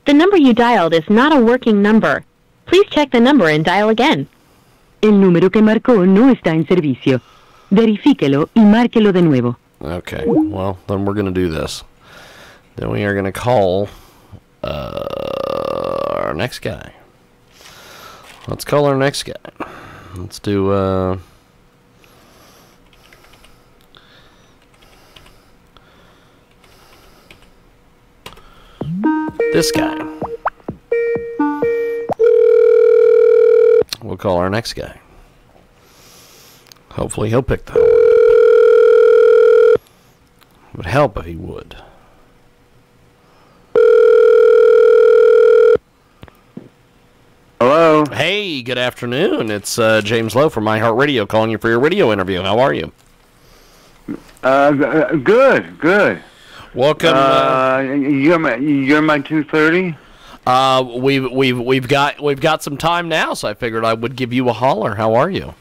The number you dialed is not a working number. Please check the number and dial again. El número que marcó no está en servicio. Verifíquelo y márquelo de nuevo. Okay, well, then we're going to do this. Then we are going to call our next guy. Let's call our next guy. Let's do this guy. We'll call our next guy. Hopefully he'll pick the phone. It would help if he would. Hello. Hey, good afternoon. It's James Lowe from iHeartRadio calling you for your radio interview. How are you? Good. Welcome. You're my 230. We've got some time now, so I figured I would give you a holler. How are you?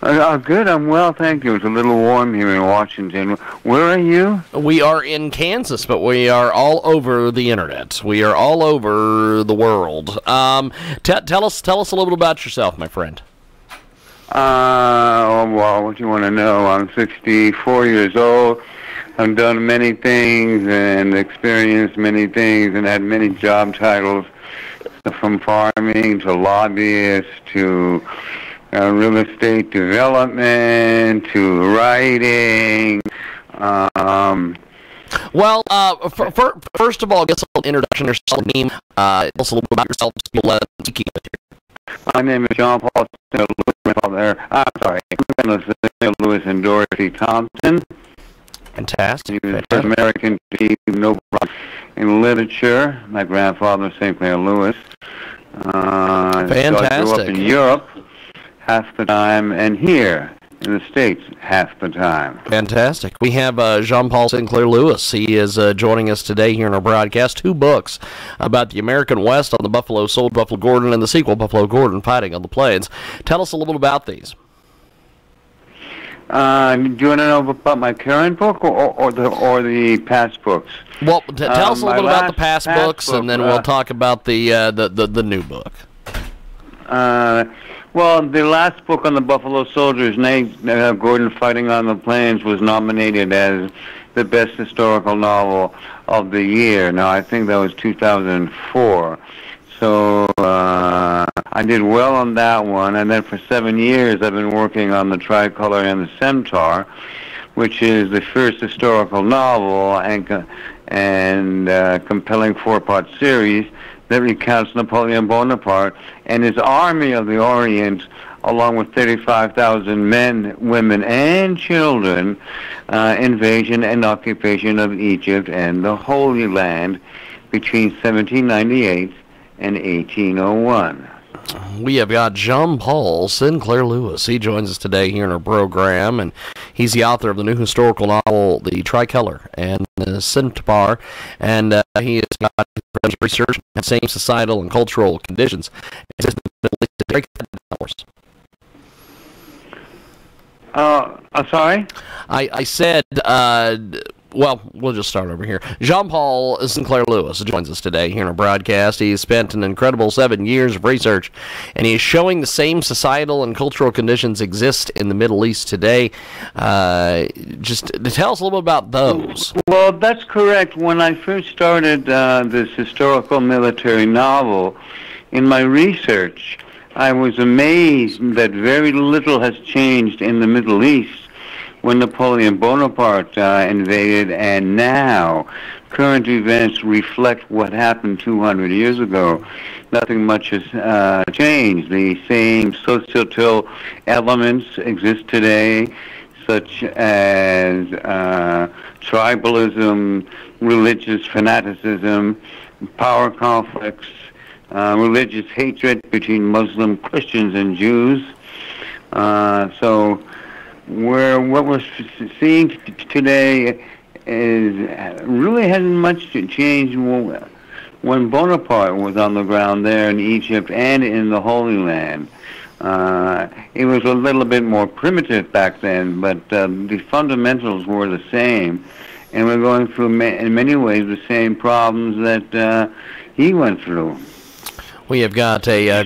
Good. I'm well, thank you. It's a little warm here in Washington. Where are you? We are in Kansas, but we are all over the internet. We are all over the world. Tell us a little bit about yourself, my friend. Well, what do you want to know? I'm 64 years old. I've done many things and experienced many things and had many job titles, from farming to lobbyist to real estate development to writing. Well, first of all, I guess a little introduction. Yourself, name. Tell us a little bit about yourself. My name is John Paul Lewis. I'm sorry, Sinclair Lewis and Dorothy Thompson. Fantastic. He was an American Nobel Prize in literature. My grandfather, Sinclair Lewis. Fantastic. So I grew up in Europe half the time, and here in the States half the time. Fantastic. We have Jean-Paul Sinclair Lewis. He is joining us today here in our broadcast. 2 books about the American West on the Buffalo Soldier, Buffalo Gordon, and the sequel, Buffalo Gordon, Fighting on the Plains. Tell us a little bit about these. Do you want to know about my current book or the past books? Well, tell us a little bit about the past books, book, and then we'll talk about the new book. Well, the last book on the Buffalo Soldiers, Gordon Fighting on the Plains, was nominated as the best historical novel of the year. Now, I think that was 2004. So I did well on that one, and then for 7 years I've been working on the Tricolor and the Scimitar, which is the first historical novel and compelling 4-part series that recounts Napoleon Bonaparte and his Army of the Orient, along with 35,000 men, women, and children, invasion and occupation of Egypt and the Holy Land between 1798 and 1801. We have got Jean-Paul Sinclair Lewis. He joins us today here in our program, and he's the author of the new historical novel, The Tricolor and the Scimitar, and he has got research on same societal and cultural conditions. Sorry? I said, well, we'll just start over here. Jean-Paul Sinclair Lewis joins us today here in our broadcast. He's spent an incredible 7 years of research, and he is showing the same societal and cultural conditions exist in the Middle East today. Just tell us a little bit about those. Well, that's correct. When I first started this historical military novel, in my research, I was amazed that very little has changed in the Middle East when Napoleon Bonaparte invaded, and now current events reflect what happened 200 years ago. Nothing much has changed. The same societal elements exist today, such as tribalism, religious fanaticism, power conflicts, religious hatred between Muslim, Christians, and Jews. So what we're seeing today is really hasn't much changed when Bonaparte was on the ground there in Egypt and in the Holy Land. It was a little bit more primitive back then, but the fundamentals were the same. and we're going through, in many ways, the same problems that he went through. We have got a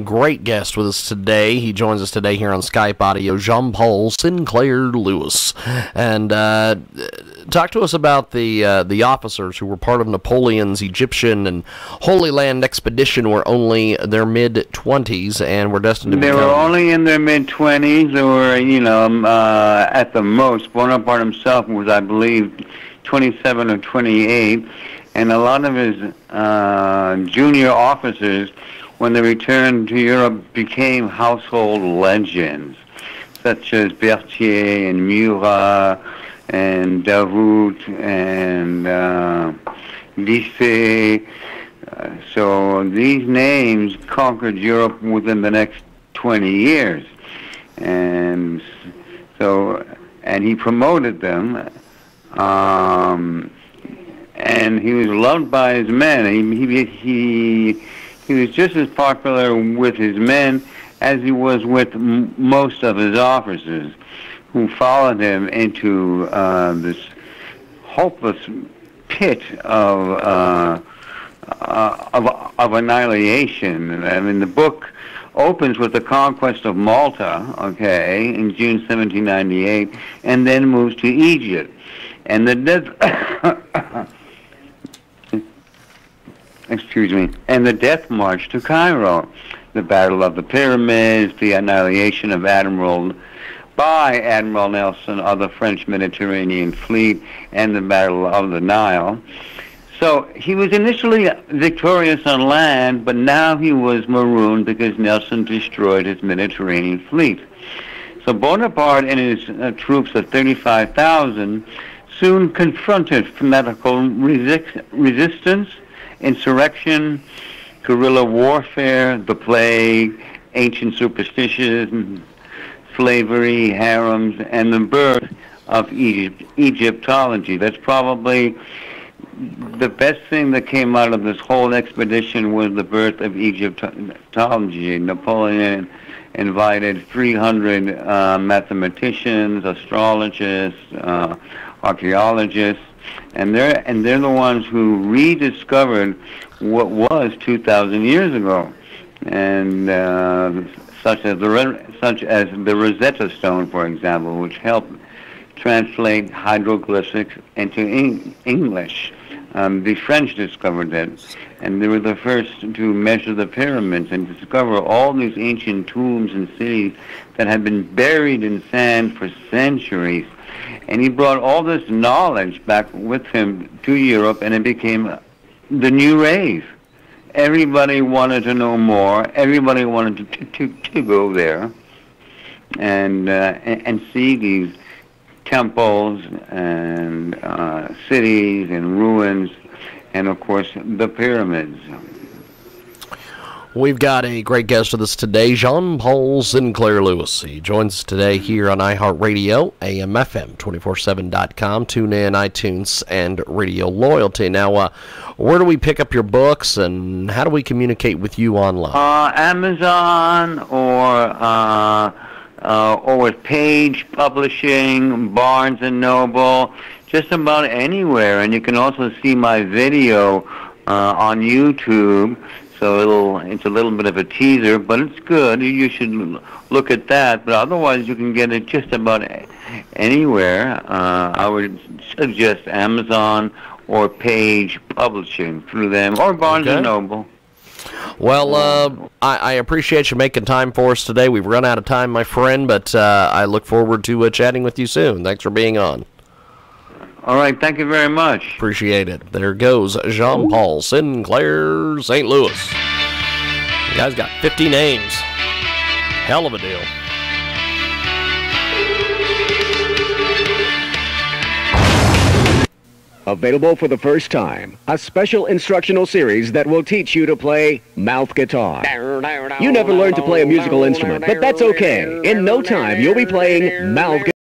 great guest with us today. He joins us today here on Skype audio, Jean-Paul Sinclair Lewis. And talk to us about the officers who were part of Napoleon's Egyptian and Holy Land expedition, were only their mid-20s and were destined to become... They were only in their mid-20s. They were, at the most. Bonaparte himself was, I believe, 27 or 28. And a lot of his junior officers, when they returned to Europe, became household legends, such as Berthier and Murat and Davout and Lisset. So these names conquered Europe within the next 20 years. And he promoted them. And he was loved by his men. He was just as popular with his men as he was with most of his officers, who followed him into this hopeless pit of annihilation. I mean, the book opens with the conquest of Malta, in June 1798, and then moves to Egypt. And the death... and the death march to Cairo, the Battle of the Pyramids, the annihilation of Admiral Nelson of the French Mediterranean Fleet, and the Battle of the Nile. So he was initially victorious on land, but now he was marooned because Nelson destroyed his Mediterranean fleet. So Bonaparte and his troops of 35,000 soon confronted fanatical resistance, insurrection, guerrilla warfare, the plague, ancient superstitions, slavery, harems, and the birth of Egyptology. That's probably the best thing that came out of this whole expedition, was the birth of Egyptology. Napoleon invited 300 mathematicians, astrologists, archaeologists, and they're the ones who rediscovered what was 2,000 years ago, and such as the Rosetta Stone, for example, which helped translate hieroglyphics into English. The French discovered that, and they were the first to measure the pyramids and discover all these ancient tombs and cities that had been buried in sand for centuries. And he brought all this knowledge back with him to Europe, and it became the new rave. Everybody wanted to know more. Everybody wanted to go there and see these temples and cities and ruins, and of course the pyramids. We've got a great guest with us today, Jean-Paul Sinclair Lewis. He joins us today here on iHeartRadio, AMFM247.com, TuneIn, iTunes, and Radio Loyalty. Now, where do we pick up your books, and how do we communicate with you online? Amazon, or with Page Publishing, Barnes & Noble, just about anywhere. And you can also see my video on YouTube. So it's a little bit of a teaser, but it's good. You should look at that. But otherwise, you can get it just about anywhere. I would suggest Amazon or Page Publishing through them, or Barnes & Noble. Well, I appreciate you making time for us today. We've run out of time, my friend, but I look forward to chatting with you soon. Thanks for being on. All right, thank you very much. Appreciate it. There goes Jean-Paul Sinclair St. Louis. The guy's got 50 names. Hell of a deal. Available for the first time, a special instructional series that will teach you to play mouth guitar. You never learned to play a musical instrument, but that's okay. In no time, you'll be playing mouth guitar.